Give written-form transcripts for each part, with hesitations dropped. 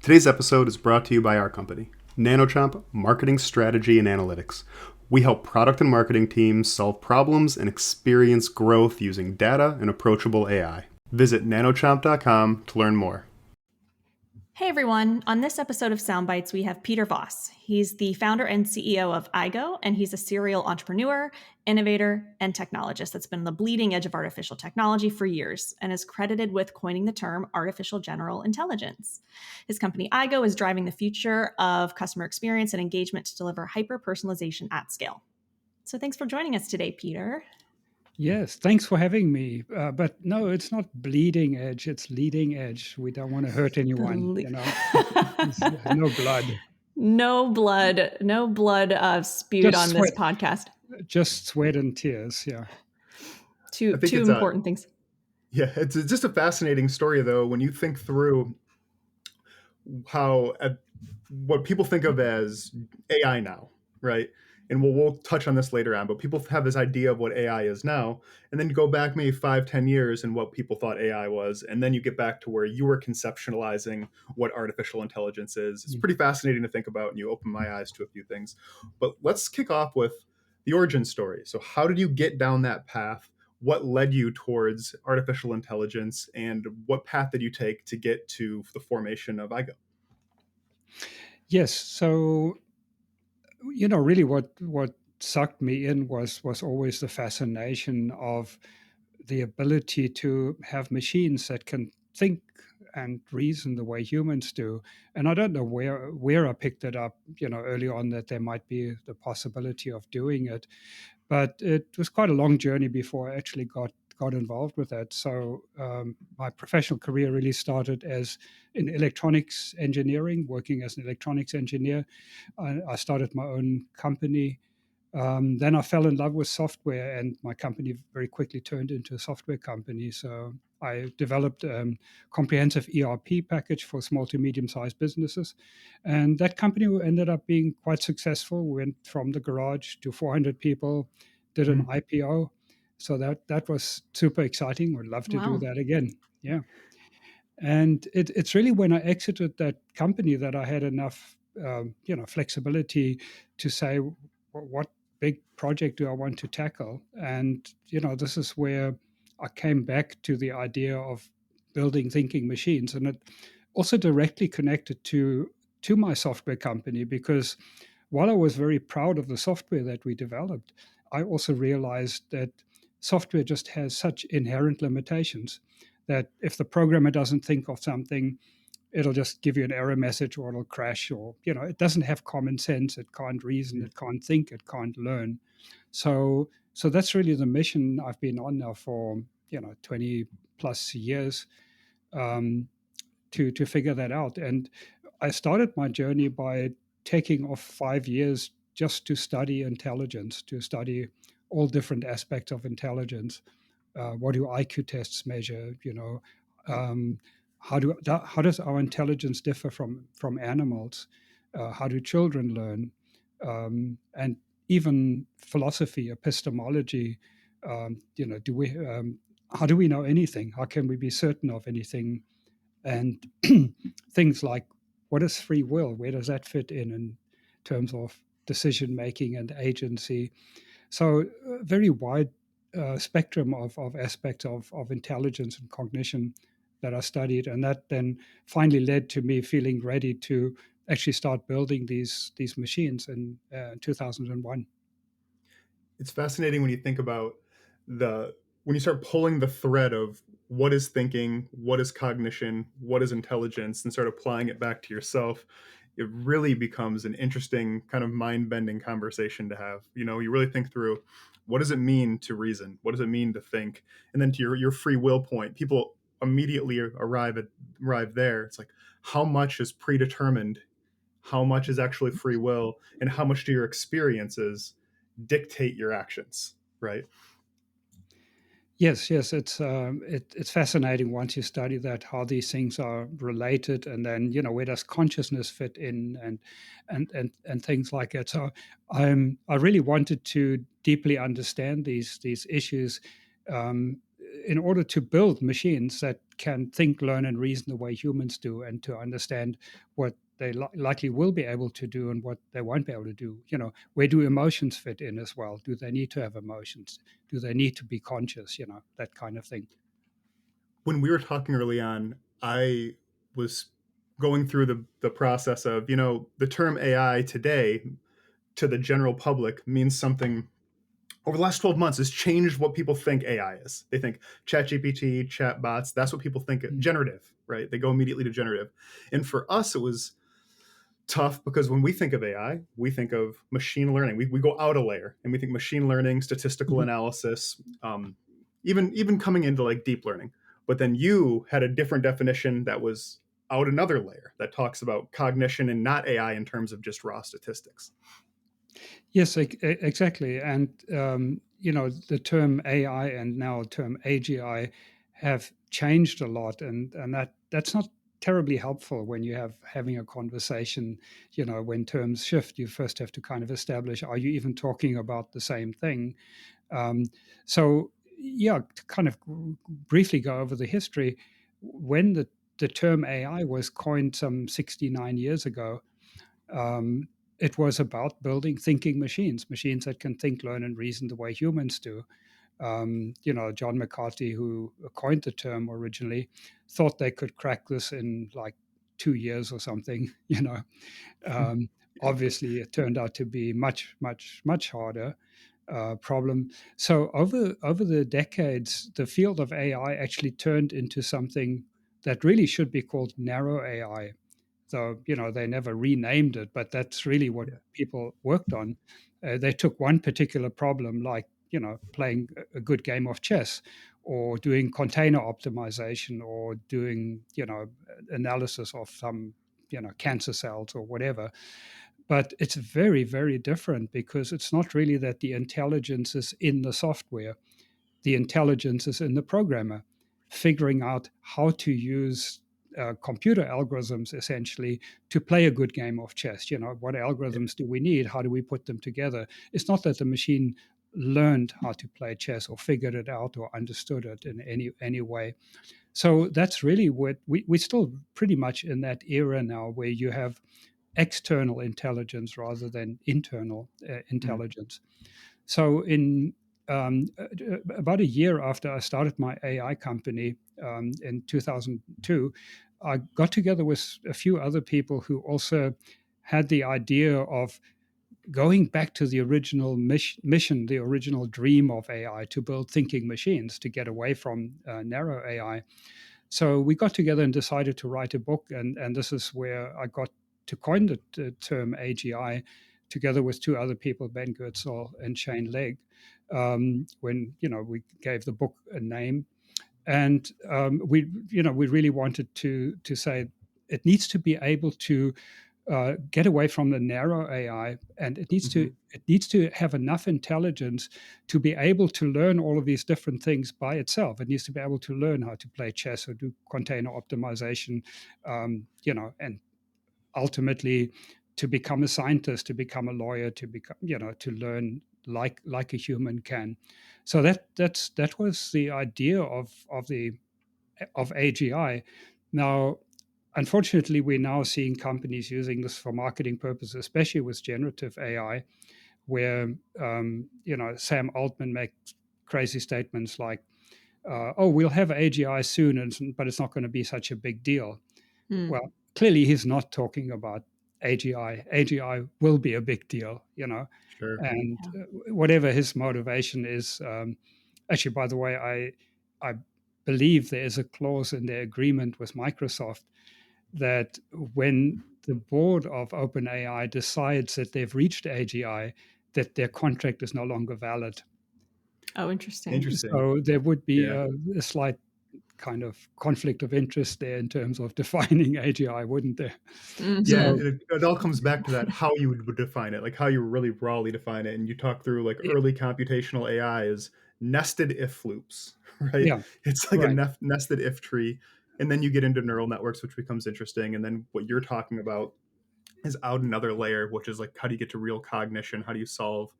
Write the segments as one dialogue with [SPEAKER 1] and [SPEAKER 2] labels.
[SPEAKER 1] Today's episode is brought to you by our company, NanoChomp Marketing Strategy and Analytics. We help product and marketing teams solve problems and experience growth using data and approachable AI. Visit nanochomp.com to learn more.
[SPEAKER 2] Hey everyone, on this episode of Soundbites, we have Peter Voss. He's the founder and CEO of AIGO, and he's a serial entrepreneur, innovator, and technologist that's been on the bleeding edge of artificial technology for years and is credited with coining the term artificial general intelligence. His company AIGO is driving the future of customer experience and engagement to deliver hyper-personalization at scale. So thanks for joining us today, Peter.
[SPEAKER 3] Yes, thanks for having me. But no, it's not bleeding edge, it's leading edge. We don't want to hurt anyone, no blood.
[SPEAKER 2] No blood spewed
[SPEAKER 3] Just
[SPEAKER 2] on
[SPEAKER 3] sweat.
[SPEAKER 2] this podcast.
[SPEAKER 3] Just sweat and tears, yeah.
[SPEAKER 2] Two important things.
[SPEAKER 1] Yeah, it's just a fascinating story, though, when you think through how what people think of as AI now, right? And we'll touch on this later on, but people have this idea of what AI is now, and then you go back maybe 5-10 years and what people thought AI was, and then you get back to where you were conceptualizing what artificial intelligence is. It's pretty fascinating to think about, and you open my eyes to a few things. But let's kick off with the origin story. So how did you get down that path? What led you towards artificial intelligence, and what path did you take to get to the formation of AIGO?
[SPEAKER 3] Yes, so really what sucked me in was always the fascination of the ability to have machines that can think and reason the way humans do. And I don't know where I picked it up, early on, that there might be the possibility of doing it. But it was quite a long journey before I actually got involved with that. So my professional career really started as in electronics engineering, working as an electronics engineer. I started my own company. Then I fell in love with software, and my company very quickly turned into a software company. So I developed a comprehensive ERP package for small to medium-sized businesses. And that company ended up being quite successful. We went from the garage to 400 people, did an IPO. So that was super exciting. Would love to do that again. Yeah. And it's really when I exited that company that I had enough, flexibility to say, what big project do I want to tackle? And, this is where I came back to the idea of building thinking machines. And it also directly connected to my software company, because while I was very proud of the software that we developed, I also realized that software just has such inherent limitations that if the programmer doesn't think of something, it'll just give you an error message, or it'll crash, or it doesn't have common sense, it can't reason, it can't think, it can't learn. So that's really the mission I've been on now for 20 plus years, to figure that out. And I started my journey by taking off 5 years just to study intelligence, to study all different aspects of intelligence. What do IQ tests measure? How does our intelligence differ from animals? How do children learn? And even philosophy, epistemology. Do we? How do we know anything? How can we be certain of anything? And things like, what is free will? Where does that fit in terms of decision making and agency? So, very wide spectrum of aspects of intelligence and cognition that I studied, and that then finally led to me feeling ready to actually start building these machines in 2001.
[SPEAKER 1] It's fascinating when you think about when you start pulling the thread of what is thinking, what is cognition, what is intelligence, and start applying it back to yourself. It really becomes an interesting kind of mind-bending conversation to have. You really think through, what does it mean to reason? What does it mean to think? And then to your free will point, people immediately arrive there. It's like, how much is predetermined? How much is actually free will? And how much do your experiences dictate your actions, right?
[SPEAKER 3] Yes, it's fascinating once you study that, how these things are related, and then where does consciousness fit in, and things like that. So I really wanted to deeply understand these issues, in order to build machines that can think, learn, and reason the way humans do, and to understand what they likely will be able to do and what they won't be able to do. Where do emotions fit in as well? Do they need to have emotions? Do they need to be conscious? That kind of thing.
[SPEAKER 1] When we were talking early on, I was going through the process of, the term AI today to the general public means something over the last 12 months has changed what people think AI is. They think ChatGPT, chatbots, that's what people think
[SPEAKER 3] Mm.
[SPEAKER 1] generative, right? They go immediately to generative. And for us, it was tough because when we think of AI, we think of machine learning. We go out a layer and we think machine learning, statistical
[SPEAKER 3] Mhm.
[SPEAKER 1] analysis, even coming into like deep learning. But then you had a different definition that was out another layer that talks about cognition and not AI in terms of just raw statistics.
[SPEAKER 3] Yes, exactly. And the term AI and now term AGI have changed a lot, and that's not terribly helpful when you having a conversation. When terms shift, you first have to kind of establish, are you even talking about the same thing? Um, so, yeah, to kind of briefly go over the history, when the term AI was coined some 69 years ago, um, it was about building thinking machines that can think, learn, and reason the way humans do. John McCarthy, who coined the term originally, thought they could crack this in like 2 years or something. Um,
[SPEAKER 1] Yeah.
[SPEAKER 3] Obviously, it turned out to be much, much, much harder problem. So over the decades, the field of AI actually turned into something that really should be called narrow AI. So, they never renamed it, but that's really what
[SPEAKER 1] Yeah.
[SPEAKER 3] people worked on. They took one particular problem, like, playing a good game of chess or doing container optimization or doing, analysis of some, cancer cells or whatever. But it's very, very different because it's not really that the intelligence is in the software, the intelligence is in the programmer, figuring out how to use computer algorithms essentially to play a good game of chess. What
[SPEAKER 1] Yeah.
[SPEAKER 3] algorithms do we need? How do we put them together? It's not that the machine learned how to play chess or figured it out or understood it in any way. So that's really what we're still pretty much in that era now where you have external intelligence rather than internal
[SPEAKER 1] Mm.
[SPEAKER 3] intelligence. So about a year after I started my AI company in 2002, I got together with a few other people who also had the idea of going back to the original mission, the original dream of AI to build thinking machines to get away from narrow AI. So we got together and decided to write a book, and this is where I got to coin the term AGI, together with two other people, Ben Goetzel and Shane Legg. When we gave the book a name, and we really wanted to say it needs to be able to get away from the narrow AI, and
[SPEAKER 1] Hmm.
[SPEAKER 3] it needs to have enough intelligence to be able to learn all of these different things by itself. It needs to be able to learn how to play chess or do container optimization, and ultimately to become a scientist, to become a lawyer, to become to learn like a human can. So that was the idea of AGI. Now, unfortunately, we're now seeing companies using this for marketing purposes, especially with generative AI, where Sam Altman makes crazy statements like, "Oh, we'll have AGI soon, but it's not going to be such a big deal."
[SPEAKER 2] Hmm.
[SPEAKER 3] Well, clearly, he's not talking about AGI. AGI will be a big deal,
[SPEAKER 1] Sure.
[SPEAKER 3] and
[SPEAKER 2] Yeah.
[SPEAKER 3] whatever his motivation is. Actually, by the way, I believe there is a clause in their agreement with Microsoft that when the board of OpenAI decides that they've reached AGI, that their contract is no longer valid.
[SPEAKER 2] Oh, interesting.
[SPEAKER 1] Interesting.
[SPEAKER 3] So there would be
[SPEAKER 1] Yeah.
[SPEAKER 3] a slight kind of conflict of interest there in terms of defining AGI, wouldn't there?
[SPEAKER 1] Yeah,
[SPEAKER 2] Hmm.
[SPEAKER 3] So
[SPEAKER 1] it all comes back to that how you would define it, like how you really broadly define it. And you talk through like
[SPEAKER 3] y-
[SPEAKER 1] early computational AI is nested if loops, right?
[SPEAKER 3] yeah,
[SPEAKER 1] It's like a
[SPEAKER 3] right.
[SPEAKER 1] nested if tree. And then you get into neural networks, which becomes interesting. And then what you're talking about is out another layer, which is like how do you get to real cognition? How do you solve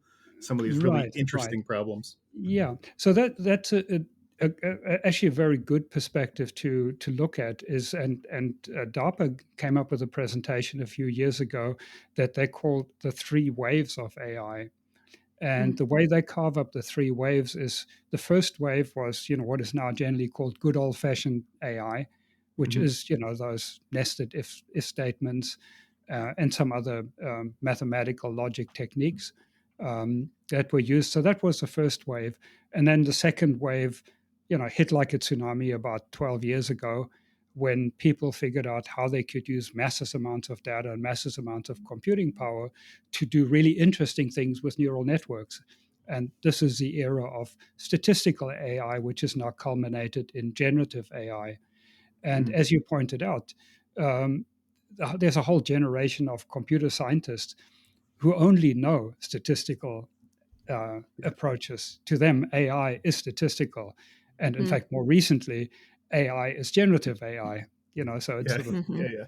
[SPEAKER 1] some of these really
[SPEAKER 3] Right, right.
[SPEAKER 1] interesting problems?
[SPEAKER 3] Yeah. So that's Actually a very good perspective to look at is, and DARPA came up with a presentation a few years ago that they called the three waves of AI. And
[SPEAKER 2] Mm,
[SPEAKER 3] the way they carve up the three waves is the first wave was, what is now generally called good old fashioned AI, which
[SPEAKER 1] Mhm.
[SPEAKER 3] is, those nested if statements and some other mathematical logic techniques that were used. So that was the first wave. And then the second wave, hit like a tsunami about 12 years ago when people figured out how they could use massive amounts of data and massive amounts of computing power to do really interesting things with neural networks. And this is the era of statistical AI, which is now culminated in generative AI. And
[SPEAKER 1] Mhm.
[SPEAKER 3] as you pointed out, um, there's a whole generation of computer scientists who only know statistical
[SPEAKER 1] Yeah.
[SPEAKER 3] approaches. To them, AI is statistical. And in
[SPEAKER 2] mm,
[SPEAKER 3] fact, more recently, AI is generative AI, so it's
[SPEAKER 1] Yeah.
[SPEAKER 3] sort of
[SPEAKER 2] mhm,
[SPEAKER 1] Yeah. Yeah.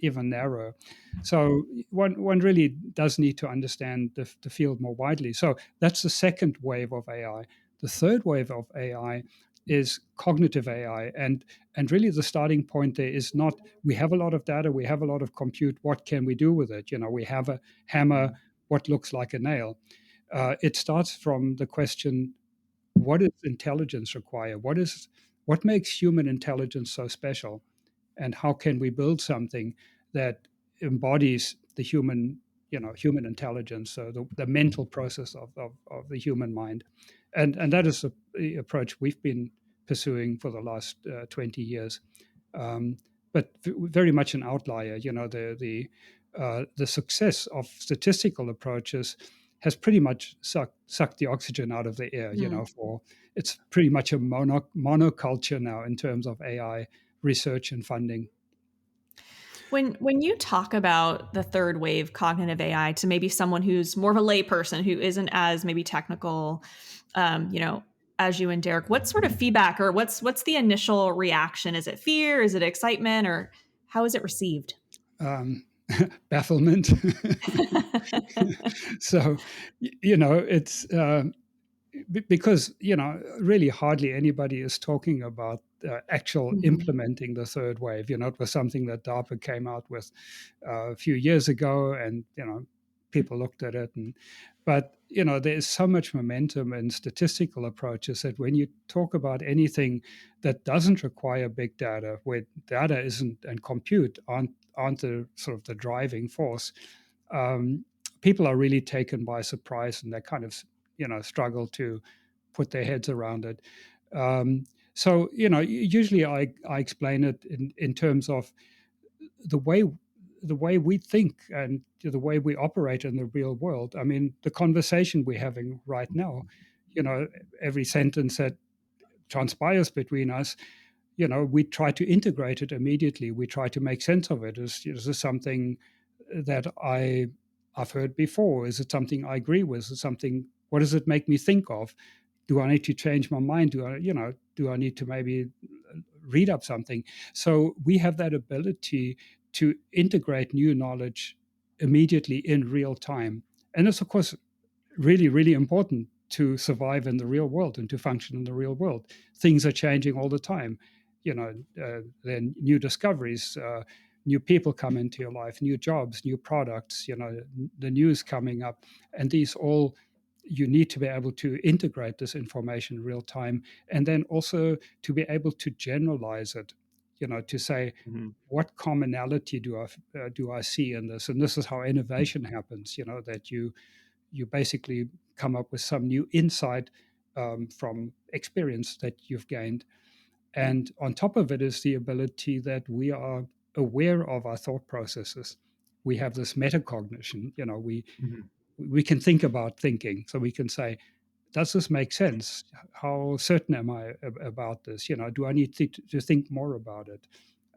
[SPEAKER 3] even narrower. So one really does need to understand the field more widely. So that's the second wave of AI. The third wave of AI is cognitive AI, and really the starting point there is not we have a lot of data, we have a lot of compute. What can we do with it? We have a hammer. What looks like a nail? It starts from the question: what does intelligence require? What makes human intelligence so special? And how can we build something that embodies the human intelligence, so the mental process of the human mind? And that is the approach we've been pursuing for the last 20 years. Um, but very much an outlier. The success of statistical approaches has pretty much sucked the oxygen out of the air.
[SPEAKER 2] mm.
[SPEAKER 3] For it's pretty much a monoculture now in terms of AI research and funding.
[SPEAKER 2] When you talk about the third wave cognitive AI to maybe someone who's more of a layperson who isn't as maybe technical, you know, as you and Derek, what sort of feedback or what's the initial reaction? Is it fear? Is it excitement? Or how is it received?
[SPEAKER 3] Um, Bafflement. So, it's because really hardly anybody is talking about actual
[SPEAKER 2] Mhm.
[SPEAKER 3] implementing the third wave. It was something that DARPA came out with a few years ago, and people looked at it, but there is so much momentum in statistical approaches that when you talk about anything that doesn't require big data, where data isn't and compute aren't the sort of the driving force, um, people are really taken by surprise, and they kind of struggle to put their heads around it. So usually I explain it in terms of the way the way we think and the way we operate in the real world. I mean, the conversation we're having right now, you know, every sentence that transpires between us, we try to integrate it immediately. We try to make sense of it. Is this something that I've heard before? Is it something I agree with? Is it something? What does it make me think of? Do I need to change my mind? Do I need to maybe read up something? So we have that ability to integrate new knowledge immediately in real time, and it's of course really, really important to survive in the real world and to function in the real world. Things are changing all the time. Then new discoveries, new people come into your life, new jobs, new products, the news coming up. And these all, you need to be able to integrate this information in real time, and then also to be able to generalize it, to say,
[SPEAKER 1] Mhm.
[SPEAKER 3] what commonality do I see in this? And this is how innovation happens. That you basically come up with some new insight from experience that you've gained. And on top of it is the ability that we are aware of our thought processes. We have this metacognition.
[SPEAKER 1] Mhm.
[SPEAKER 3] We can think about thinking. So we can say, does this make sense? How certain am I about this? Do I need to think more about it?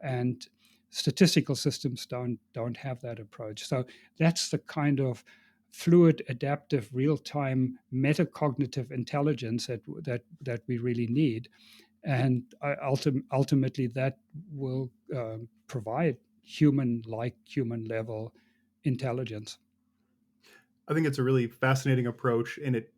[SPEAKER 3] And statistical systems don't have that approach. So that's the kind of fluid, adaptive, real-time metacognitive intelligence that we really need. And ultimately, that will provide human-like, human-level intelligence.
[SPEAKER 1] I think it's a really fascinating approach, and it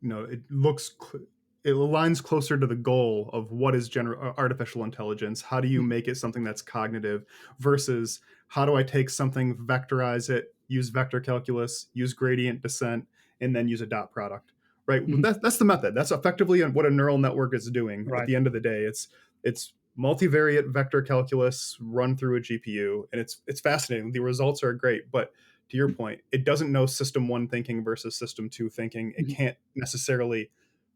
[SPEAKER 1] it aligns closer to the goal of what is artificial intelligence. How do you
[SPEAKER 3] Mhm.
[SPEAKER 1] make it something that's cognitive versus how do I take something, vectorize it, use vector calculus, use gradient descent, and then use a dot product, right?
[SPEAKER 3] Mhm.
[SPEAKER 1] That's the method. That's effectively what a neural network is doing. At
[SPEAKER 3] Right.
[SPEAKER 1] the end of the day, it's multivariate vector calculus run through a GPU, and it's fascinating. The results are great, but to your point, it doesn't know system one thinking versus system two thinking. It
[SPEAKER 3] Mhm.
[SPEAKER 1] can't necessarily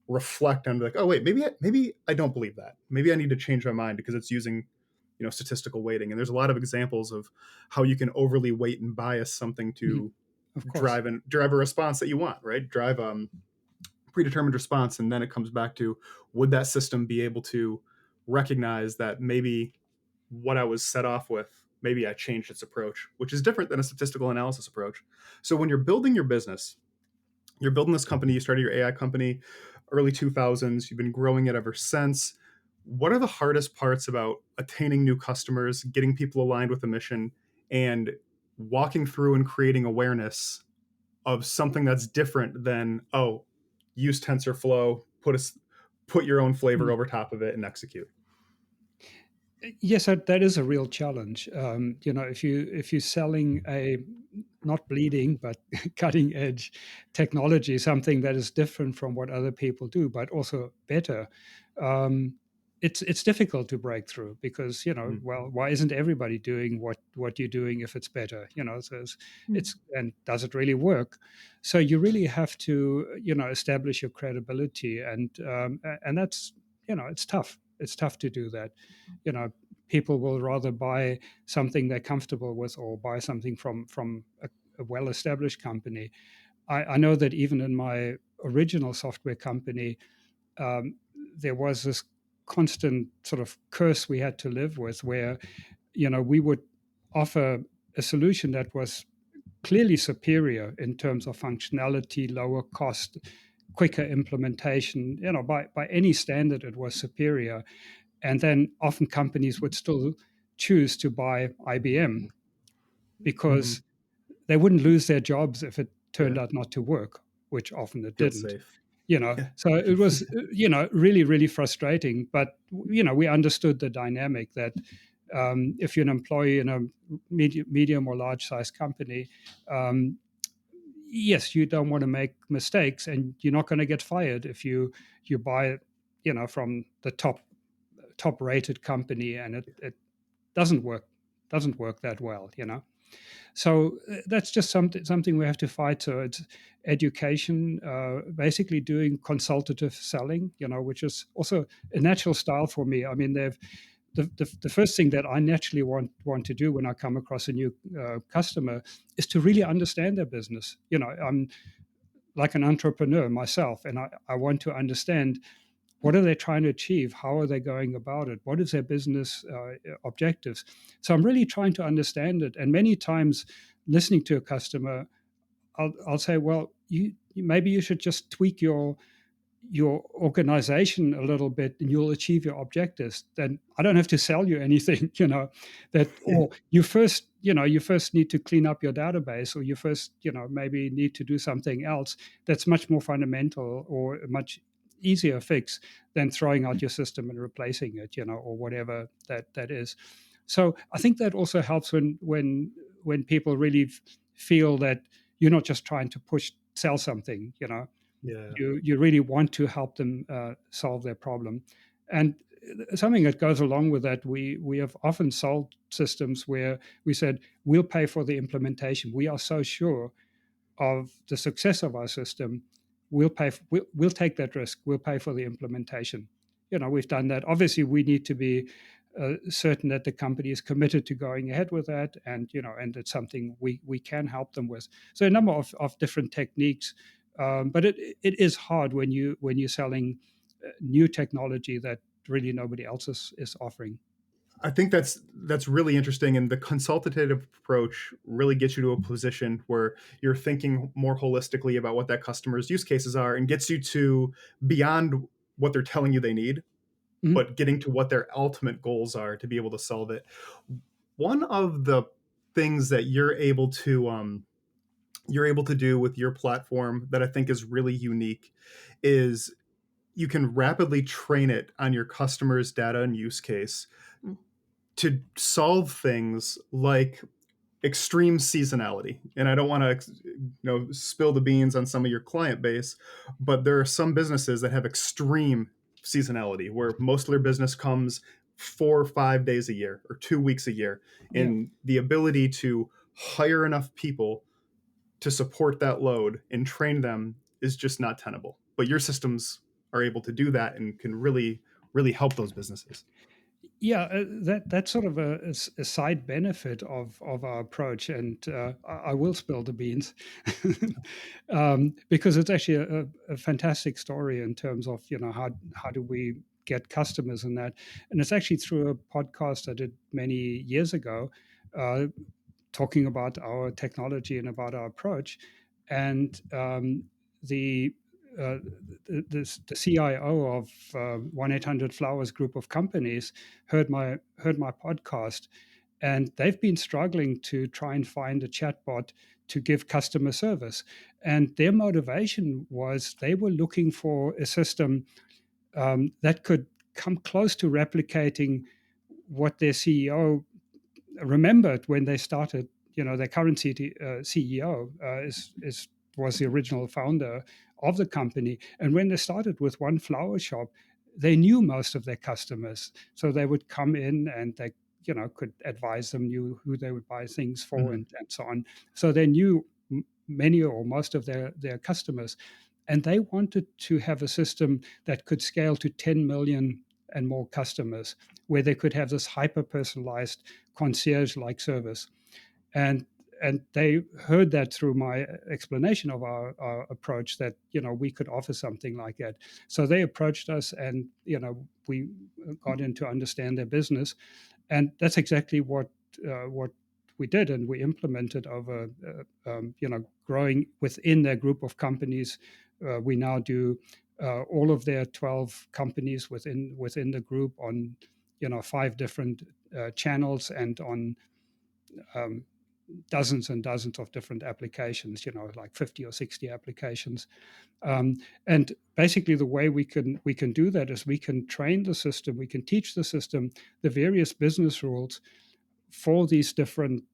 [SPEAKER 1] reflect on like, oh wait, maybe I don't believe that. Maybe I need to change my mind because it's using statistical weighting. And there's a lot of examples of how you can overly weight and bias something
[SPEAKER 3] Mhm.
[SPEAKER 1] to
[SPEAKER 3] Of course.
[SPEAKER 1] drive a response that you want, right? Drive predetermined response, and then it comes back to would that system be able to recognize that maybe what I was set off with, maybe I changed its approach, which is different than a statistical analysis approach. So when you're building your business, you're building this company, you started your AI company early 2000s, you've been growing it ever since. What are the hardest parts about attaining new customers, getting people aligned with the mission, and walking through and creating awareness of something that's different than, oh, use TensorFlow, put your own flavor
[SPEAKER 3] Mhm.
[SPEAKER 1] over top of it and execute.
[SPEAKER 3] Yes, that is a real challenge. If you're selling a not bleeding but cutting edge technology, something that is different from what other people do, but also better, um, it's difficult to break through because
[SPEAKER 1] Mm,
[SPEAKER 3] well, why isn't everybody doing what you're doing if it's better? So it's and does it really work? So you really have to establish your credibility, and that's it's tough. It's tough to do that. you know People will rather buy something they're comfortable with or buy something from a well-established company. I know that even in my original software company, um, there was this constant sort of curse we had to live with, where we would offer a solution that was clearly superior in terms of functionality, lower cost, quicker implementation. By any standard, it was superior. And then often companies would still choose to buy IBM
[SPEAKER 1] mhm.
[SPEAKER 3] because they wouldn't lose their jobs if it turned
[SPEAKER 1] Yeah,
[SPEAKER 3] out not to work, which often it
[SPEAKER 1] feel
[SPEAKER 3] didn't.
[SPEAKER 1] safe. Yeah.
[SPEAKER 3] So it was, really, really frustrating. But, we understood the dynamic that if you're an employee in a medium or large size company, um, yes, you don't want to make mistakes, and you're not going to get fired if you buy, from the top rated company, and it doesn't work that well. So that's just something we have to fight. So it's education, basically doing consultative selling, which is also a natural style for me. I mean, the first thing that I naturally want to do when I come across a new customer is to really understand their business. I'm like an entrepreneur myself, and I want to understand what are they trying to achieve, how are they going about it, what is their business objectives. So I'm really trying to understand it, and many times listening to a customer, I'll say, well, maybe you should just tweak your organization a little bit and you'll achieve your objectives. Then I don't have to sell you anything. That, or you first need to clean up your database, or you first maybe need to do something else that's much more fundamental or a much easier fix than throwing out your system and replacing it, or whatever that is. So I think that also helps when people really feel that you're not just trying to sell something.
[SPEAKER 1] Yeah.
[SPEAKER 3] You really want to help them solve their problem. And something that goes along with that, we have often sold systems where we said, we'll pay for the implementation. We are so sure of the success of our system, we'll take that risk. We'll pay for the implementation. We've done that. Obviously, we need to be certain that the company is committed to going ahead with that, and it's something we can help them with. So a number of different techniques, but it is hard when you're selling new technology that really nobody else is offering.
[SPEAKER 1] I think that's really interesting, and the consultative approach really gets you to a position where you're thinking more holistically about what that customer's use cases are, and gets you to beyond what they're telling you they need,
[SPEAKER 3] Mhm.
[SPEAKER 1] but getting to what their ultimate goals are to be able to solve it. One of the things that you're able to do with your platform that I think is really unique is you can rapidly train it on your customer's data and use case
[SPEAKER 2] Mm.
[SPEAKER 1] to solve things like extreme seasonality. And I don't want to spill the beans on some of your client base, but there are some businesses that have extreme seasonality where most of their business comes 4 or 5 days a year or 2 weeks a year.
[SPEAKER 3] Yeah.
[SPEAKER 1] And the ability to hire enough people to support that load and train them is just not tenable. But your systems are able to do that and can really, really help those businesses.
[SPEAKER 3] Yeah, that's sort of a side benefit of our approach, and I will spill the beans because it's actually a fantastic story in terms of how do we get customers in that, and it's actually through a podcast I did many years ago, uh, talking about our technology and about our approach, and the uh, the CIO of 1-800-Flowers group of companies heard my podcast, and they've been struggling to try and find a chatbot to give customer service. And their motivation was they were looking for a system that could come close to replicating what their CEO remembered when they started. Their current CEO is was the original founder of the company, and when they started with one flower shop, they knew most of their customers, so they would come in and they could advise them, knew who they would buy things for,
[SPEAKER 1] Mhm.
[SPEAKER 3] and so on. So they knew many or most of their customers, and they wanted to have a system that could scale to 10 million and more customers, where they could have this hyper personalized concierge like service. And they heard that through my explanation of our approach, that we could offer something like that. So they approached us, and we got in to understand their business, and that's exactly what we did, and we implemented over growing within their group of companies. We now do all of their 12 companies within the group on 5 different channels, and on um, dozens and dozens of different applications, like 50 or 60 applications. And basically, the way we can do that is we can train the system, we can teach the system the various business rules for these different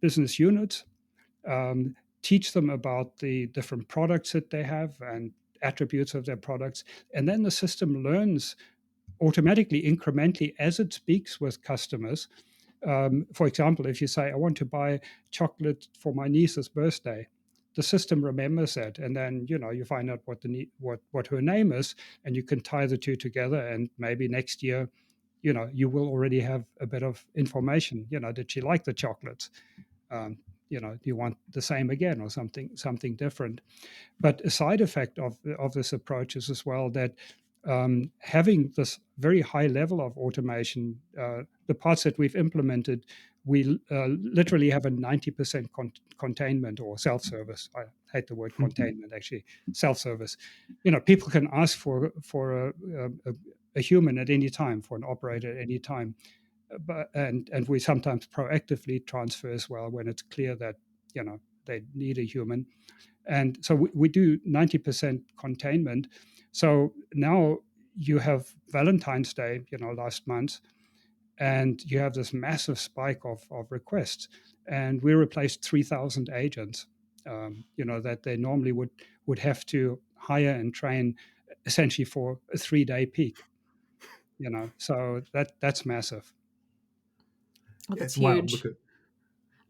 [SPEAKER 3] business units, um, teach them about the different products that they have and attributes of their products, and then the system learns automatically, incrementally, as it speaks with customers. For example, if you say, I want to buy chocolate for my niece's birthday, the system remembers that, and then you find out what her name is, and you can tie the two together, and maybe next year, you will already have a bit of information. Did she like the chocolates? Do you want the same again, or something different? But a side effect of this approach is as well that having this very high level of automation, the parts that we've implemented, we literally have a 90% containment or self-service. I hate the word containment, actually, self-service. People can ask for a human at any time, for an operator at any time, and we sometimes proactively transfer as well when it's clear that they need a human. And so we do 90% containment. So now you have Valentine's Day, last month, and you have this massive spike of requests. And we replaced 3,000 agents, that they normally would have to hire and train essentially for a 3-day peak. So that's massive.
[SPEAKER 2] Oh,
[SPEAKER 1] Yeah,
[SPEAKER 2] that's
[SPEAKER 1] it's wild.
[SPEAKER 2] huge.
[SPEAKER 1] Look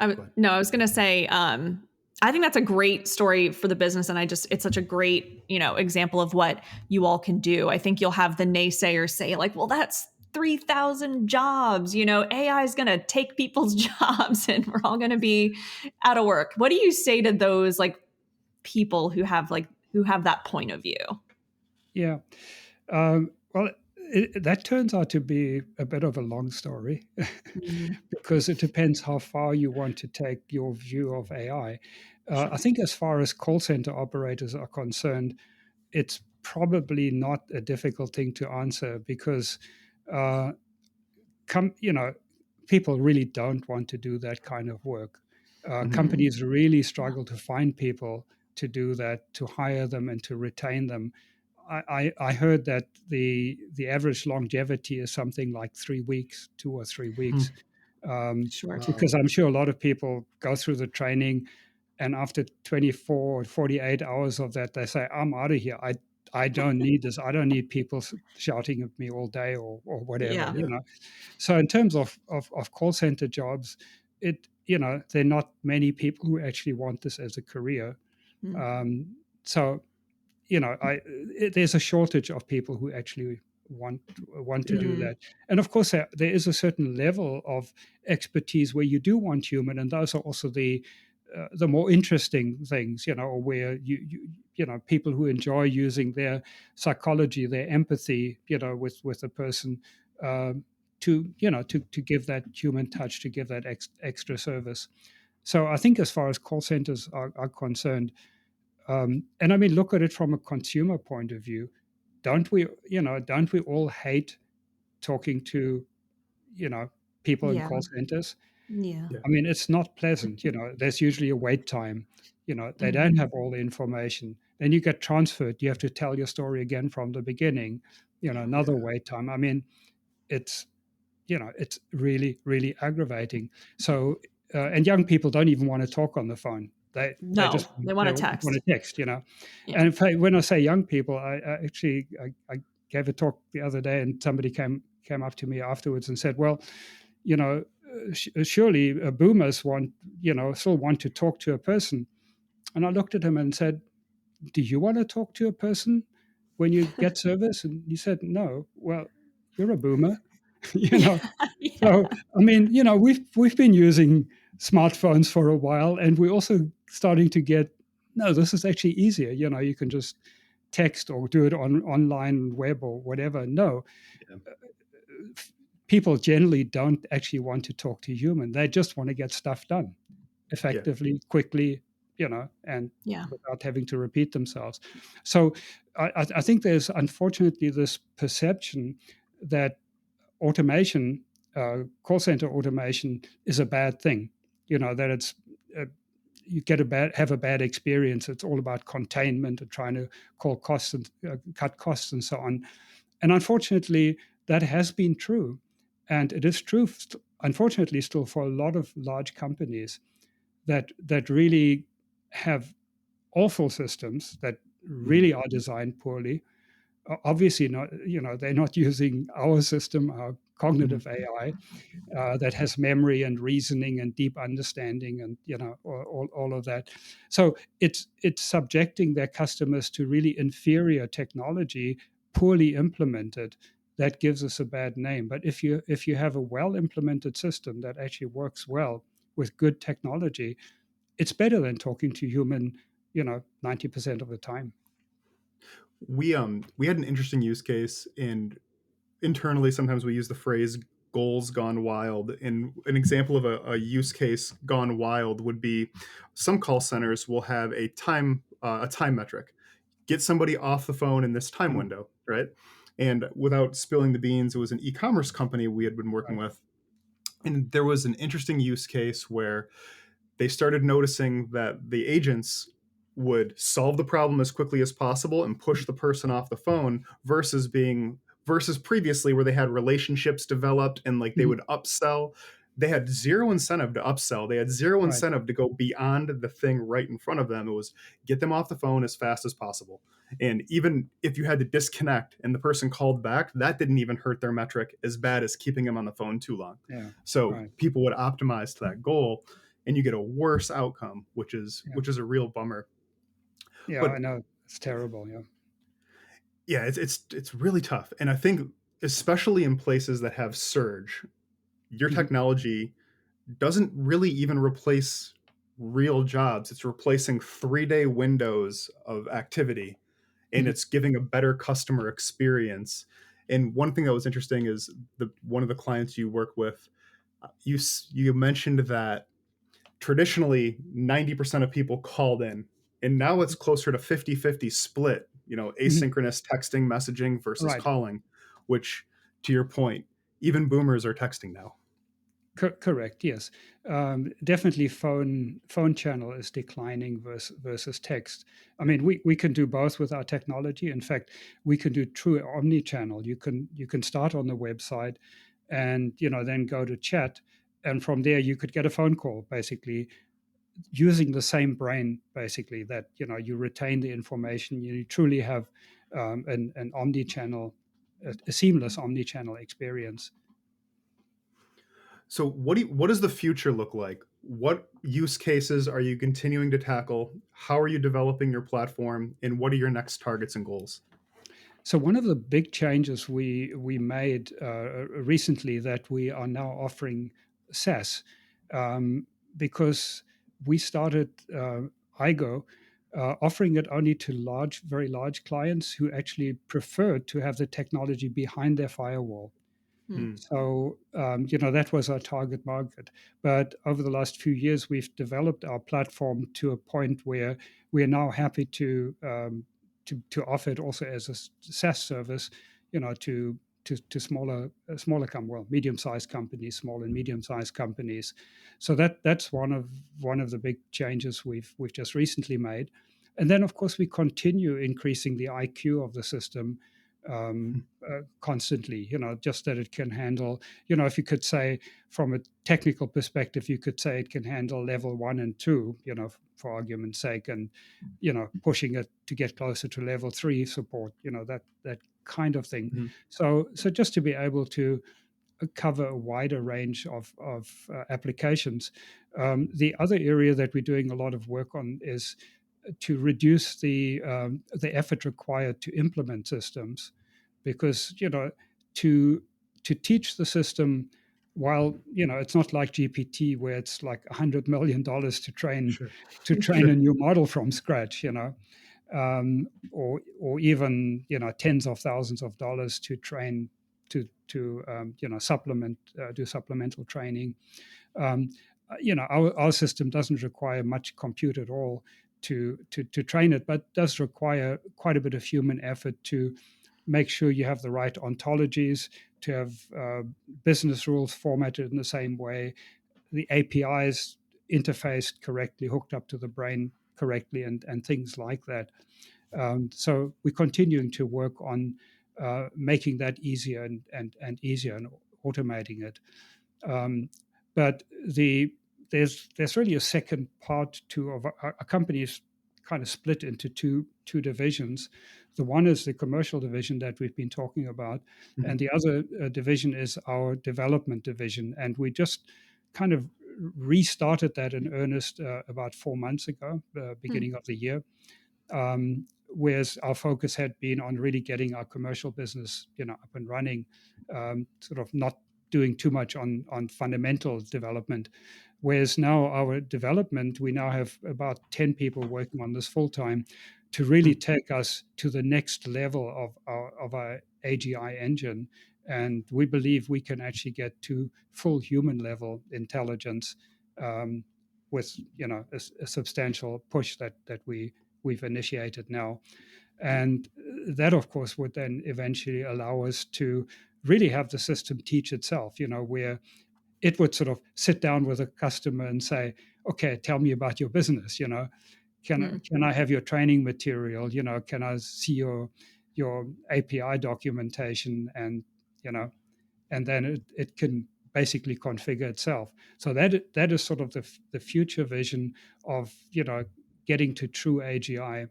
[SPEAKER 1] at, go ahead.
[SPEAKER 2] No, I was going to say, I think that's a great story for the business. And it's such a great, example of what you all can do. I think you'll have the naysayers say, like, well, that's 3,000 jobs, AI is going to take people's jobs and we're all going to be out of work. What do you say to those like people who have that point of view?
[SPEAKER 3] Yeah. Well, that turns out to be a bit of a long story
[SPEAKER 2] Mm,
[SPEAKER 3] because it depends how far you want to take your view of AI. I
[SPEAKER 2] sure.
[SPEAKER 3] think, as far as call center operators are concerned, it's probably not a difficult thing to answer, because uh, come you know people really don't want to do that kind of work.
[SPEAKER 1] Mhm.
[SPEAKER 2] Mm,
[SPEAKER 3] Companies really
[SPEAKER 2] yeah.
[SPEAKER 3] struggle to find people to do that, to hire them and to retain them. I heard that the average longevity is something like 3 weeks, 2 or 3 weeks,
[SPEAKER 1] Hmm.
[SPEAKER 3] um,
[SPEAKER 2] Short.
[SPEAKER 1] Wow.
[SPEAKER 3] because I'm sure a lot of people go through the training, and after 24 or 48 hours of that, they say, "I'm out of here. I don't need this. I don't need people shouting at me all day or whatever."
[SPEAKER 2] Yeah.
[SPEAKER 3] You
[SPEAKER 1] Yeah.
[SPEAKER 3] know. So in terms of call center jobs, there are not many people who actually want this as a career.
[SPEAKER 2] Mm.
[SPEAKER 3] So there's a shortage of people who actually want to
[SPEAKER 1] Yeah.
[SPEAKER 3] do
[SPEAKER 2] Hmm.
[SPEAKER 3] that. And of course, there is a certain level of expertise where you do want human, and those are also the more interesting things, or where people who enjoy using their psychology, their empathy, with a person, um, to give that human touch, to give that extra service. So I think as far as call centers are concerned, and I mean, look at it from a consumer point of view. Don't we all hate talking to, you know, people in
[SPEAKER 2] Yeah.
[SPEAKER 3] call centers?
[SPEAKER 2] Yeah.
[SPEAKER 1] Yeah.
[SPEAKER 3] I mean, it's not pleasant. There's usually a wait time. They
[SPEAKER 2] Hmm.
[SPEAKER 3] don't have all the information. Then you get transferred. You have to tell your story again from the beginning.
[SPEAKER 2] Yeah.
[SPEAKER 3] Another
[SPEAKER 1] Yeah.
[SPEAKER 3] wait time. I mean, it's it's really, really aggravating. So, and young people don't even want to talk on the phone. They
[SPEAKER 2] No,
[SPEAKER 3] just
[SPEAKER 2] they want
[SPEAKER 3] they
[SPEAKER 2] to
[SPEAKER 3] want
[SPEAKER 2] text.
[SPEAKER 3] to text.
[SPEAKER 2] Yeah.
[SPEAKER 3] And in fact, when I say young people, I gave a talk the other day, and somebody came up to me afterwards and said, "Well, surely boomers still want to talk to a person." And I looked at him and said, "Do you want to talk to a person when you get service?" And he said, "No." Well, you're a boomer, you
[SPEAKER 2] Yeah.
[SPEAKER 3] know.
[SPEAKER 2] Yeah.
[SPEAKER 3] So I mean, we've been using smartphones for a while, and we're also starting to get, no, this is actually easier. You can just text or do it on online web or whatever. No,
[SPEAKER 1] Yeah.
[SPEAKER 3] people generally don't actually want to talk to human. They just want to get stuff done
[SPEAKER 1] Yeah.
[SPEAKER 3] effectively, quickly, and
[SPEAKER 2] Yeah.
[SPEAKER 3] without having to repeat themselves. So I think there's unfortunately this perception that automation, call center automation, is a bad thing. That it's uh, you have a bad experience. It's all about containment and trying to cut costs and so on. And unfortunately, that has been true, and it is true, unfortunately, still for a lot of large companies that really have awful systems that
[SPEAKER 1] Mhm.
[SPEAKER 3] really are designed poorly. Obviously, not they're not using our system, our
[SPEAKER 1] Mhm.
[SPEAKER 3] cognitive AI, that has memory and reasoning and deep understanding, and all of that. So it's subjecting their customers to really inferior technology, poorly implemented. That gives us a bad name. But if you have a well implemented system that actually works well with good technology, it's better than talking to human, 90% of the time.
[SPEAKER 1] We had an interesting use case, and internally sometimes we use the phrase goals gone wild. And an example of a use case gone wild would be some call centers will have a time metric. Get somebody off the phone in this time
[SPEAKER 3] Uh,
[SPEAKER 1] window, right? And without spilling the beans, it was an e-commerce company we had been working
[SPEAKER 3] right.
[SPEAKER 1] with. And there was an interesting use case where they started noticing that the agents would solve the problem as quickly as possible and push the person off the phone versus previously where they had relationships developed and like they
[SPEAKER 3] Mhm.
[SPEAKER 1] would upsell. They had zero incentive to upsell. They had zero
[SPEAKER 3] Right.
[SPEAKER 1] incentive to go beyond the thing right in front of them. It was get them off the phone as fast as possible. And even if you had to disconnect and the person called back, that didn't even hurt their metric as bad as keeping them on the phone too long.
[SPEAKER 3] Yeah.
[SPEAKER 1] So
[SPEAKER 3] Right.
[SPEAKER 1] people would optimize to that goal, and you get a worse outcome, which is
[SPEAKER 3] Yeah.
[SPEAKER 1] which is a real bummer.
[SPEAKER 3] Yeah. I
[SPEAKER 1] But
[SPEAKER 3] know. It's terrible. Yeah.
[SPEAKER 1] yeah, it's really tough, and I think especially in places that have surge, your
[SPEAKER 3] Mhm.
[SPEAKER 1] technology doesn't really even replace real jobs. It's replacing 3-day windows of activity, and
[SPEAKER 3] Mhm.
[SPEAKER 1] it's giving a better customer experience. And one thing that was interesting is the one of the clients you work with, you mentioned that traditionally 90% of people called in, and now it's closer to 50-50 split,
[SPEAKER 3] Mhm.
[SPEAKER 1] asynchronous texting messaging versus
[SPEAKER 3] Right.
[SPEAKER 1] calling, which, to your point, even boomers are texting now.
[SPEAKER 3] Correct. Yes, definitely. Phone channel is declining versus text. I mean, we can do both with our technology. In fact, we can do true omni-channel. You can start on the website, and then go to chat, and from there you could get a phone call, basically using the same brain. Basically, that you retain the information. You truly have an omni-channel, a seamless omni-channel experience.
[SPEAKER 1] So what does the future look like? What use cases are you continuing to tackle? How are you developing your platform? And what are your next targets and goals?
[SPEAKER 3] So one of the big changes we made recently, that we are now offering SaaS, um, because we started IGO offering it only to very large clients who actually preferred to have the technology behind their firewall.
[SPEAKER 2] Hmm.
[SPEAKER 1] Hmm.
[SPEAKER 3] So, that was our target market. But over the last few years, we've developed our platform to a point where we are now happy to offer it also as a SaaS service, to medium-sized companies, small and medium-sized companies. So that's one of the big changes we've just recently made. And then, of course, we continue increasing the IQ of the system constantly, just that it can handle, if you could say from a technical perspective, you could say it can handle level 1 and 2, for argument's sake, and, pushing it to get closer to level 3 support, that kind of thing.
[SPEAKER 1] Hmm.
[SPEAKER 3] So just to be able to cover a wider range of applications. The other area that we're doing a lot of work on is to reduce the effort required to implement systems, because to teach the system, while it's not like GPT, where it's like $100 million to train
[SPEAKER 1] Sure.
[SPEAKER 3] to train
[SPEAKER 1] Sure.
[SPEAKER 3] a new model from scratch, or even tens of thousands of dollars to train to supplement do supplemental training. um, our system doesn't require much compute at all to train it, but does require quite a bit of human effort to make sure you have the right ontologies, to have business rules formatted in the same way, the APIs interfaced correctly, hooked up to the brain correctly, and things like that. So we're continuing to work on making that easier and easier, and automating it. Um, but there's really a second part to of our company is kind of split into two divisions. The one is the commercial division that we've been talking about, and
[SPEAKER 1] Mhm.
[SPEAKER 3] the other division is our development division. And we just kind of restarted that in earnest about 4 months ago,
[SPEAKER 2] Hmm.
[SPEAKER 3] beginning of the year. Whereas our focus had been on really getting our commercial business, up and running, sort of not doing too much on fundamental development. Whereas now our development, we now have about 10 people working on this full time to really
[SPEAKER 1] Hmm.
[SPEAKER 3] take us to the next level of our AGI engine. And we believe we can actually get to full human level intelligence, um, with a substantial push that we've initiated now. And that, of course, would then eventually allow us to really have the system teach itself, where it would sort of sit down with a customer and say, okay, tell me about your business.
[SPEAKER 2] Hmm.
[SPEAKER 3] Can I have your training material? Can I see your API documentation? And you know and then it can basically configure itself. So that is sort of the future vision of getting to true AGI.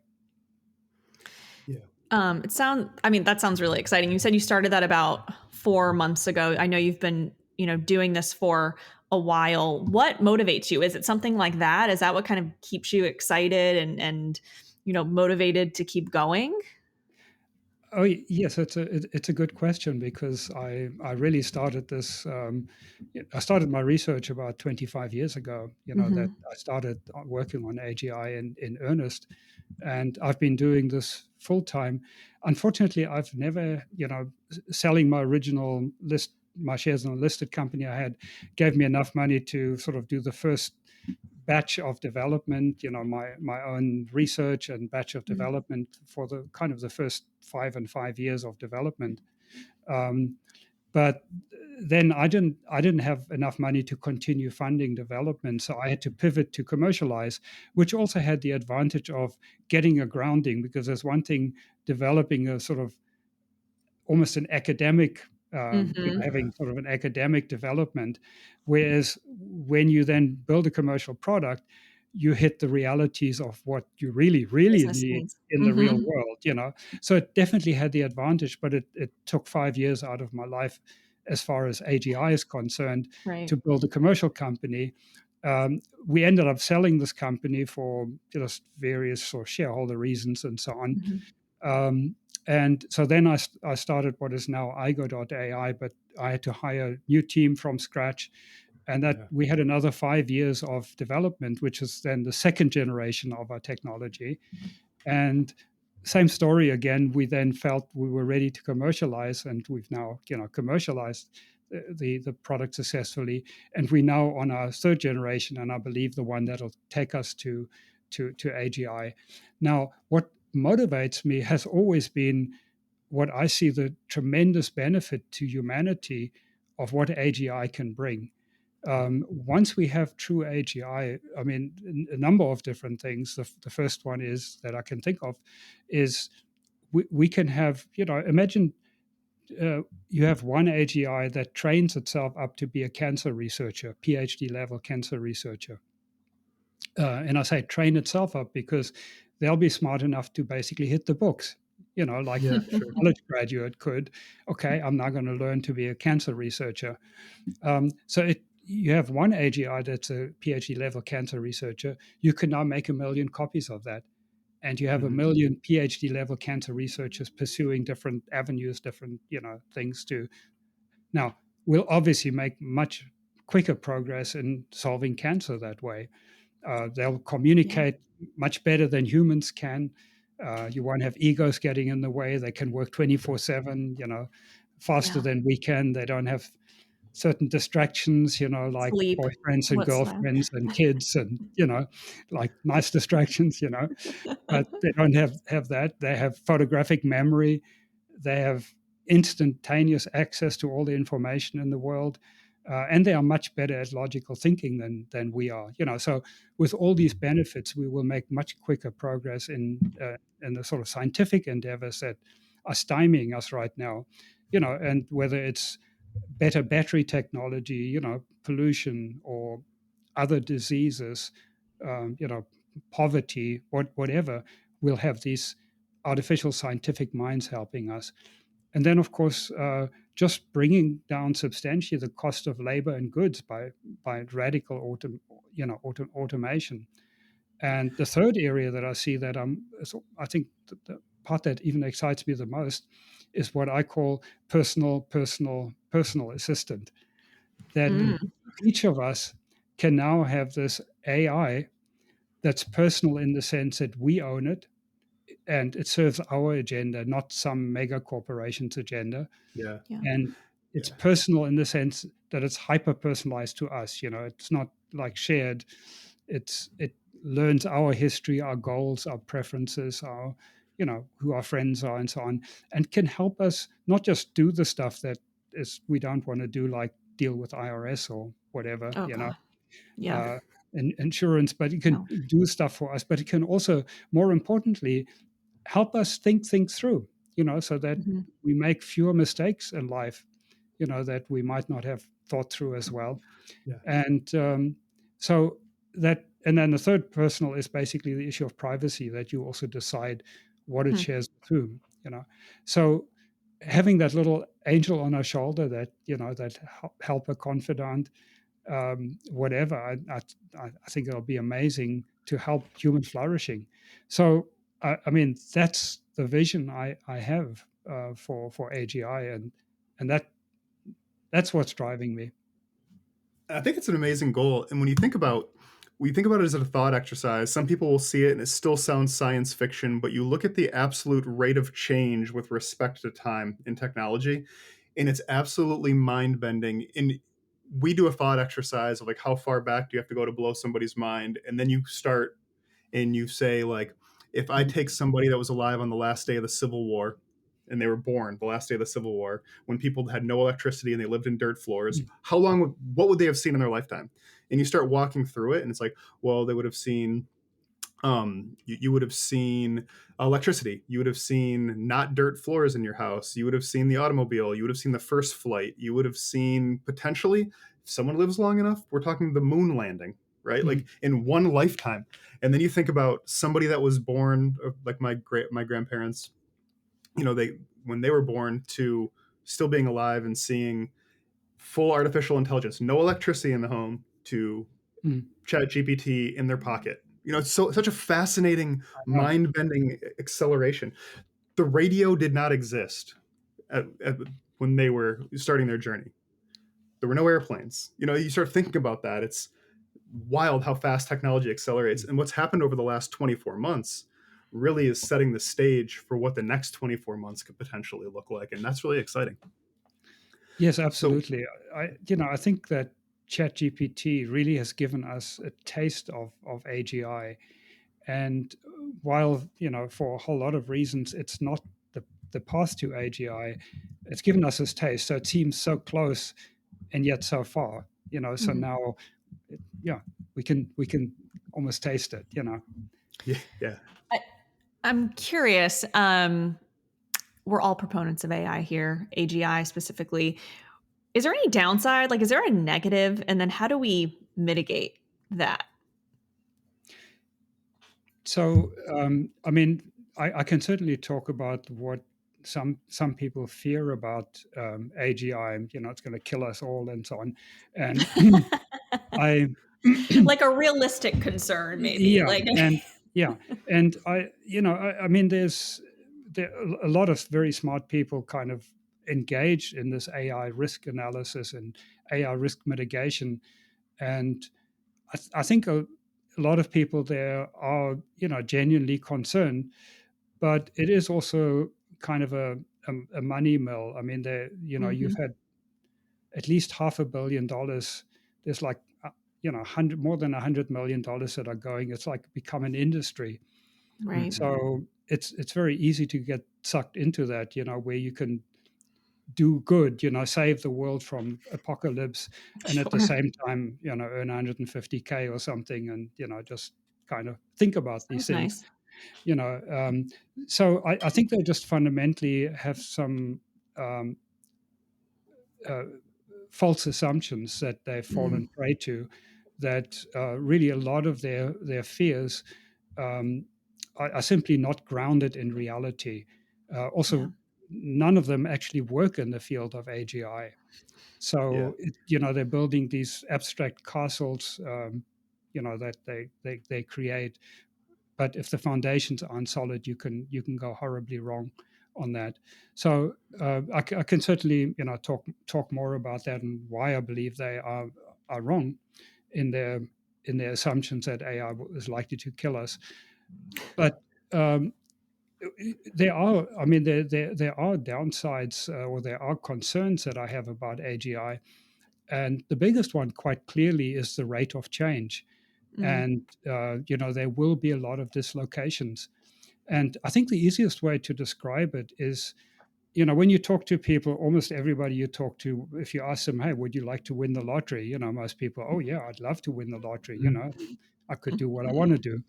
[SPEAKER 1] Yeah.
[SPEAKER 2] I mean, that sounds really exciting. You said you started that about 4 months ago. I know you've been, doing this for a while. What motivates you? Is it something like that? Is that what kind of keeps you excited and motivated to keep going?
[SPEAKER 3] Oh yes, it's a good question, because I really started this. I started my research about 25 years ago. That
[SPEAKER 2] Hmm.
[SPEAKER 3] I started working on AGI in earnest, and I've been doing this full time. Unfortunately, I've never, selling my original my shares in a listed company I had, gave me enough money to sort of do the first batch of development, my own research and batch of development for the kind of the first 5 years of development. Um, But then I didn't have enough money to continue funding development, so I had to pivot to commercialize, which also had the advantage of getting a grounding, because there's one thing developing a sort of almost an academic,
[SPEAKER 2] Hmm.
[SPEAKER 3] having sort of an academic development. Whereas when you then build a commercial product, you hit the realities of what you really, really
[SPEAKER 2] Business
[SPEAKER 3] need
[SPEAKER 2] needs.
[SPEAKER 3] in the real
[SPEAKER 2] Hmm.
[SPEAKER 3] world. So it definitely had the advantage, but it took 5 years out of my life, as far as AGI is concerned,
[SPEAKER 2] Right.
[SPEAKER 3] to build a commercial company. We ended up selling this company for just various sort of shareholder reasons and so on.
[SPEAKER 2] Hmm.
[SPEAKER 3] Um, and so then I started what is now AIGO.AI, but I had to hire a new team from scratch. And that
[SPEAKER 1] Yeah.
[SPEAKER 3] we had another 5 years of development, which is then the second generation of our technology. And same story again. We then felt we were ready to commercialize, and we've now, commercialized the product successfully. And we're now on our third generation, and I believe the one that'll take us to AGI. Now, what motivates me has always been what I see the tremendous benefit to humanity of what AGI can bring.
[SPEAKER 1] Yeah.
[SPEAKER 3] Once we have true AGI, I mean, a number of different things. The first one is that I can think of is we can have, imagine you have one AGI that trains itself up to be a cancer researcher, PhD level cancer researcher. And I say train itself up because they'll be smart enough to basically hit the books, like
[SPEAKER 1] Yeah,
[SPEAKER 3] a
[SPEAKER 1] sure.
[SPEAKER 3] college graduate could. Okay, I'm now going to learn to be a cancer researcher. You have one AGI that's a PhD level cancer researcher. You can now make 1 million copies of that. And you have a
[SPEAKER 1] Mhm.
[SPEAKER 3] million PhD level cancer researchers pursuing different avenues, different, things to. Now, we'll obviously make much quicker progress in solving cancer that way. They'll
[SPEAKER 2] Yeah.
[SPEAKER 3] communicate much better than humans can. You won't have egos getting in the way. They can work 24/7, faster
[SPEAKER 2] Yeah.
[SPEAKER 3] than we can. They don't have certain distractions, like
[SPEAKER 2] Sleep.
[SPEAKER 3] boyfriends and
[SPEAKER 2] Whatsoever.
[SPEAKER 3] girlfriends and kids and, like nice distractions. But they don't have that. They have photographic memory. They have instantaneous access to all the information in the world. And they are much better at logical thinking than we are. So with all these benefits, we will make much quicker progress in the sort of scientific endeavors that are stymieing us right now. And whether it's better battery technology, pollution or other diseases, poverty, whatever, we'll have these artificial scientific minds helping us. And then, of course, just bringing down substantially the cost of labor and goods by radical automation. And the third area that I see that I think the part that even excites me the most is what I call personal assistant. That
[SPEAKER 2] Mm.
[SPEAKER 3] each of us can now have this AI that's personal in the sense that we own it and it serves our agenda, not some mega corporation's agenda.
[SPEAKER 1] Yeah.
[SPEAKER 2] Yeah.
[SPEAKER 3] And it's
[SPEAKER 1] Yeah.
[SPEAKER 3] personal in the sense that it's hyper personalized to us. It's not like shared. It learns our history, our goals, our preferences, our who our friends are, and so on, and can help us not just do the stuff that is we don't want to do, like deal with IRS or whatever,
[SPEAKER 2] Oh God. Yeah.
[SPEAKER 3] uh, insurance, but it can
[SPEAKER 2] No.
[SPEAKER 3] do stuff for us. But it can also, more importantly, help us think things through, so that
[SPEAKER 2] Hmm.
[SPEAKER 3] we make fewer mistakes in life, that we might not have thought through as well.
[SPEAKER 1] Yeah.
[SPEAKER 3] And so and then the third personal is basically the issue of privacy, that you also decide what it
[SPEAKER 2] Hmm.
[SPEAKER 3] shares with whom. So having that little angel on our shoulder, that helper confidant, whatever, I think it'll be amazing to help human flourishing. So, I mean, that's the vision I have for AGI, and that's what's driving me.
[SPEAKER 1] I think it's an amazing goal. And when you think about it as a thought exercise, some people will see it and it still sounds science fiction, but you look at the absolute rate of change with respect to time in technology, and it's absolutely mind bending. And we do a thought exercise of like how far back do you have to go to blow somebody's mind, and then you start and you say like, if I
[SPEAKER 3] Mhm.
[SPEAKER 1] take somebody that was alive on the last day of the Civil War and they were born the last day of the Civil War, when people had no electricity and they lived in dirt floors,
[SPEAKER 3] mm,
[SPEAKER 1] what would they have seen in their lifetime? And you start walking through it, and it's like, well, they would have seen you would have seen electricity, you would have seen not dirt floors in your house, you would have seen the automobile, you would have seen the first flight, you would have seen, potentially, if someone lives long enough, we're talking the moon landing, right? Like
[SPEAKER 3] mm,
[SPEAKER 1] in one lifetime. And then you think about somebody that was born, like my grandparents, they, when they were born, to still being alive and seeing full artificial intelligence, no electricity in the home, to
[SPEAKER 3] mm.
[SPEAKER 1] Chat GPT in their pocket. It's such a fascinating,
[SPEAKER 3] Uh,
[SPEAKER 1] mind-bending acceleration. The radio did not exist at, when they were starting their journey. There were no airplanes. You start thinking about that. It's wild how fast technology accelerates.
[SPEAKER 3] mm.
[SPEAKER 1] And what's happened over the last 24 months really is setting the stage for what the next 24 months could potentially look like. And that's really exciting.
[SPEAKER 3] Yes,
[SPEAKER 1] So,
[SPEAKER 3] absolutely. I think that ChatGPT really has given us a taste of AGI. And while, for a whole lot of reasons, it's not the path to AGI, it's given us this taste. So it seems so close and yet so far, so
[SPEAKER 2] Mhm.
[SPEAKER 3] now, yeah, we can almost taste it.
[SPEAKER 1] yeah, yeah.
[SPEAKER 2] I, I'm curious. We're all proponents of AI here, AGI specifically. Is there any downside? Like, is there a negative? And then how do we mitigate that?
[SPEAKER 3] So, I mean, I can certainly talk about what some people fear about AGI. It's going to kill us all and so on. And I,
[SPEAKER 2] Like a realistic concern, maybe.
[SPEAKER 3] yeah,
[SPEAKER 2] Like,
[SPEAKER 3] and yeah, and I mean, there a lot of very smart people kind of engaged in this AI risk analysis and AI risk mitigation, and I think a lot of people there are genuinely concerned, but it is also kind of a money mill. I mean, you've
[SPEAKER 2] mhm,
[SPEAKER 3] had at least $500 million. There's like more than $100 million that are going. It's like become an industry.
[SPEAKER 2] right.
[SPEAKER 1] Mhm.
[SPEAKER 3] So it's very easy to get sucked into that. Where you can do good. Save the world from apocalypse, and at the
[SPEAKER 2] Sure.
[SPEAKER 3] same time, earn 150K or something, and just kind of think about these
[SPEAKER 2] Sounds
[SPEAKER 3] things.
[SPEAKER 2] nice.
[SPEAKER 3] You know, um, so I think they just fundamentally have some um, uh, false assumptions that they've
[SPEAKER 2] Mm,
[SPEAKER 3] fallen prey to. That really a lot of their fears um, are simply not grounded in reality.
[SPEAKER 2] yeah.
[SPEAKER 3] Also, none of them actually work in the field of AGI.
[SPEAKER 1] Yeah.
[SPEAKER 3] So they're building these abstract castles, that they create. But if the foundations aren't solid, you can go horribly wrong on that. So I can certainly talk more about that and why I believe they are wrong in their assumptions that AI is likely to kill us. But um, there are, I mean, there are downsides or there are concerns that I have about AGI, and the biggest one, quite clearly, is the rate of change.
[SPEAKER 2] Mm,
[SPEAKER 3] And there will be a lot of dislocations. And I think the easiest way to describe it is, when you talk to people, almost everybody you talk to, if you ask them, "Hey, would you like to win the lottery?" Most people, "Oh yeah, I'd love to win the lottery.
[SPEAKER 1] Mhm.
[SPEAKER 3] I could do what I want to do."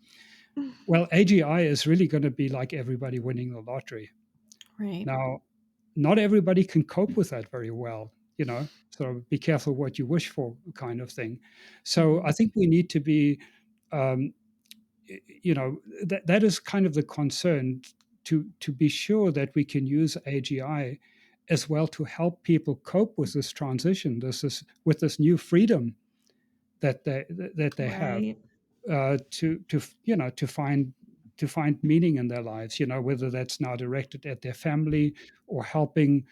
[SPEAKER 3] Well, AGI is really going to be like everybody winning the lottery.
[SPEAKER 2] right.
[SPEAKER 3] Now, not everybody can cope with that very well, so be careful what you wish for, kind of thing. So
[SPEAKER 2] Mhm.
[SPEAKER 3] I think we need to be, um, that is kind of the concern, to be sure that we can use AGI as well to help people cope with this transition, with this new freedom that they have
[SPEAKER 2] Right.
[SPEAKER 3] to find meaning in their lives, whether that's now directed at their family or helping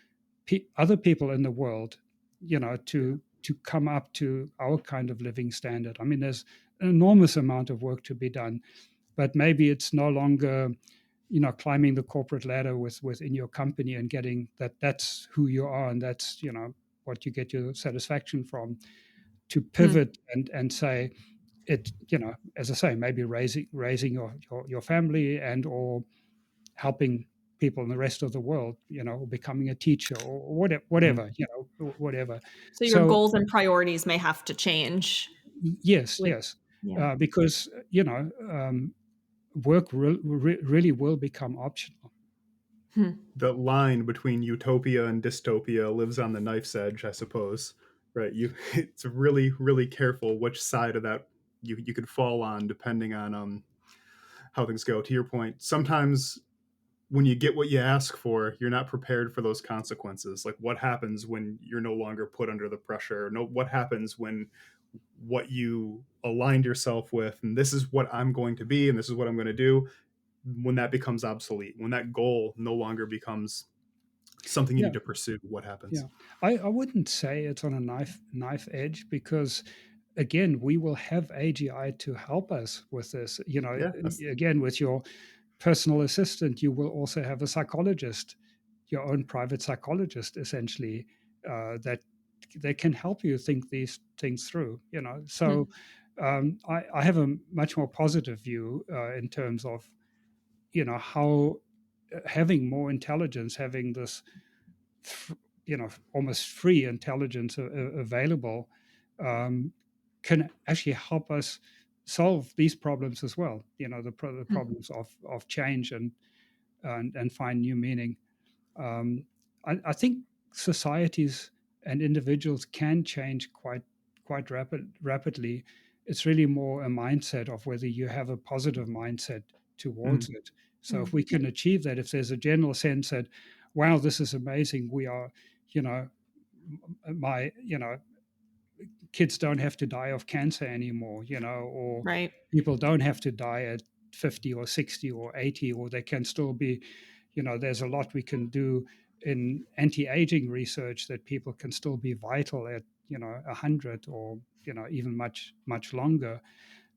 [SPEAKER 3] other people in the world,
[SPEAKER 1] Yeah.
[SPEAKER 3] to come up to our kind of living standard. I mean, there's an enormous amount of work to be done, but maybe it's no longer, climbing the corporate ladder within your company and getting that's who you are and that's what you get your satisfaction from. To
[SPEAKER 2] Hmm.
[SPEAKER 3] pivot and say, as I say, maybe raising your family and or helping. people in the rest of the world, or becoming a teacher or whatever,
[SPEAKER 1] Mhm.
[SPEAKER 3] whatever.
[SPEAKER 2] So your
[SPEAKER 3] So
[SPEAKER 2] goals and priorities may have to change
[SPEAKER 3] yes,
[SPEAKER 2] with,
[SPEAKER 3] yes,
[SPEAKER 2] yeah.
[SPEAKER 3] because work really will become optional.
[SPEAKER 2] Hmm.
[SPEAKER 1] The line between utopia and dystopia lives on the knife's edge, I suppose. Right? You, it's really, really careful which side of that you could fall on, depending on how things go. To your point, sometimes when you get what you ask for, you're not prepared for those consequences. Like what happens when you're no longer put under the pressure? No, what happens when what you aligned yourself with, and this is what I'm going to be, and this is what I'm going to do, when that becomes obsolete, when that goal no longer becomes something you
[SPEAKER 3] Yeah,
[SPEAKER 1] need to pursue, what happens?
[SPEAKER 3] yeah. I wouldn't say it's on a knife edge, because again, we will have AGI to help us with this.
[SPEAKER 1] Yeah, that's,
[SPEAKER 3] Again, with your personal assistant, you will also have a psychologist, your own private psychologist, essentially, that they can help you think these things through. So
[SPEAKER 2] Hmm.
[SPEAKER 3] I have a much more positive view in terms of how having more intelligence, having this almost free intelligence available, um, can actually help us solve these problems as well. The
[SPEAKER 2] Hmm.
[SPEAKER 3] problems of change and find new meaning. I think societies and individuals can change quite rapidly. It's really more a mindset of whether you have a positive mindset towards
[SPEAKER 1] mm,
[SPEAKER 3] it. So if
[SPEAKER 2] Hmm.
[SPEAKER 3] we can achieve that, if there's a general sense that, wow, this is amazing, we are, you know, my, kids don't have to die of cancer anymore, or
[SPEAKER 2] Right.
[SPEAKER 3] people don't have to die at 50 or 60 or 80, or they can still be, there's a lot we can do in anti-aging research, that people can still be vital at, 100, or, even much longer.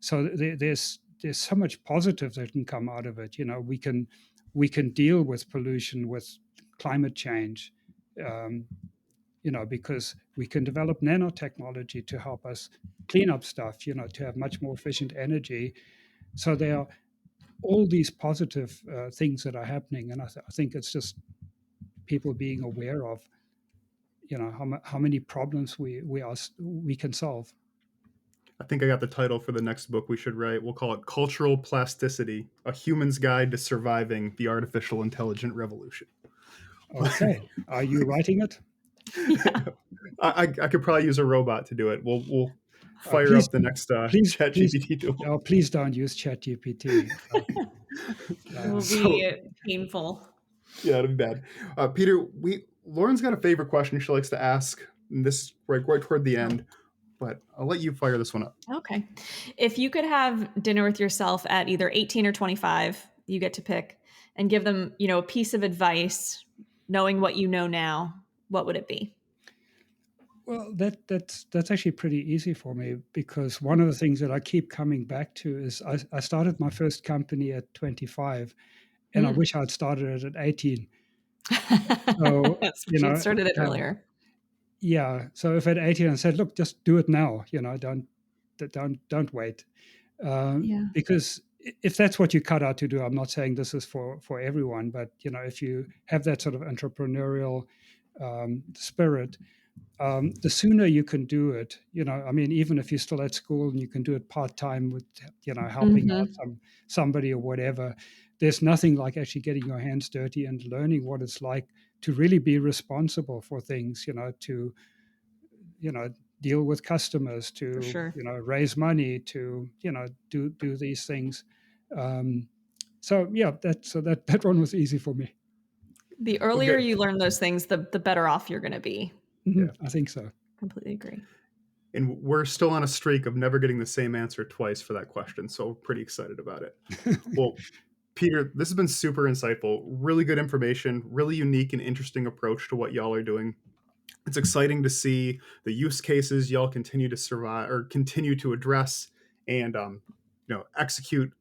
[SPEAKER 3] So there's so much positive that can come out of it. We can deal with pollution, with climate change, um, because we can develop nanotechnology to help us clean up stuff, to have much more efficient energy. So there are all these positive things that are happening, and I think it's just people being aware of, how many problems we can solve.
[SPEAKER 1] I think I got the title for the next book we should write. We'll call it Cultural Plasticity: A Human's Guide to Surviving the Artificial Intelligent Revolution.
[SPEAKER 3] Okay, are you writing it?
[SPEAKER 2] Yeah.
[SPEAKER 1] I could probably use a robot to do it. We'll fire
[SPEAKER 3] Please,
[SPEAKER 1] up the next
[SPEAKER 3] please,
[SPEAKER 1] Chat
[SPEAKER 3] please,
[SPEAKER 1] GPT tool.
[SPEAKER 3] please don't use ChatGPT.
[SPEAKER 2] It will
[SPEAKER 1] So
[SPEAKER 2] be painful.
[SPEAKER 1] yeah, it'll be bad. Peter, we Lauren's got a favorite question she likes to ask. And this is right toward the
[SPEAKER 2] Oh,
[SPEAKER 1] end, but I'll let you fire this one up.
[SPEAKER 2] okay. If you could have dinner with yourself at either 18 or 25, you get to pick, and give them, a piece of advice, knowing what you know now, what would it be?
[SPEAKER 3] Well, that's actually pretty easy for me, because one of the things that I keep coming back to is I started my first company at 25, and I
[SPEAKER 2] Mm.
[SPEAKER 3] wish I'd started it at 18. So,
[SPEAKER 2] That's wish you'd started it earlier.
[SPEAKER 3] yeah. So if at 18 I said, look, just do it now, don't wait.
[SPEAKER 2] Yeah.
[SPEAKER 3] Because if that's what you cut out to do, I'm not saying this is for everyone, but if you have that sort of entrepreneurial spirit, the sooner you can do it, I mean, even if you're still at school and you can do it part time with, helping out
[SPEAKER 2] Hmm.
[SPEAKER 3] somebody or whatever, there's nothing like actually getting your hands dirty and learning what it's like to really be responsible for things, to, you know, deal with customers,
[SPEAKER 2] For
[SPEAKER 3] to,
[SPEAKER 2] sure.
[SPEAKER 3] raise money, to, do these things. Um, so yeah, that one was easy for me.
[SPEAKER 2] The
[SPEAKER 1] Well,
[SPEAKER 2] earlier
[SPEAKER 1] good.
[SPEAKER 2] you learn those things, the better off you're going to be.
[SPEAKER 1] Yeah.
[SPEAKER 3] I think so.
[SPEAKER 2] Completely agree.
[SPEAKER 1] And we're still on a streak of never getting the same answer twice for that question. So we're pretty excited about it. Well, Peter, this has been super insightful. Really good information, really unique and interesting approach to what y'all are doing. It's exciting to see the use cases y'all continue to survive or continue to address and execute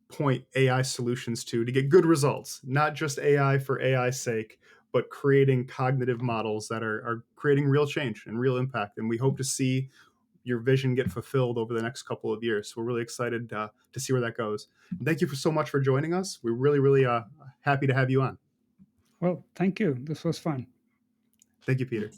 [SPEAKER 1] point AI solutions to get good results, not just AI for AI's sake, but creating cognitive models that are creating real change and real impact. And we hope to see your vision get fulfilled over the next couple of years. So we're really excited to see where that goes. And thank you so much for joining us. We're really, really happy to have you on.
[SPEAKER 3] Well, thank you. This was fun.
[SPEAKER 1] Thank you, Peter.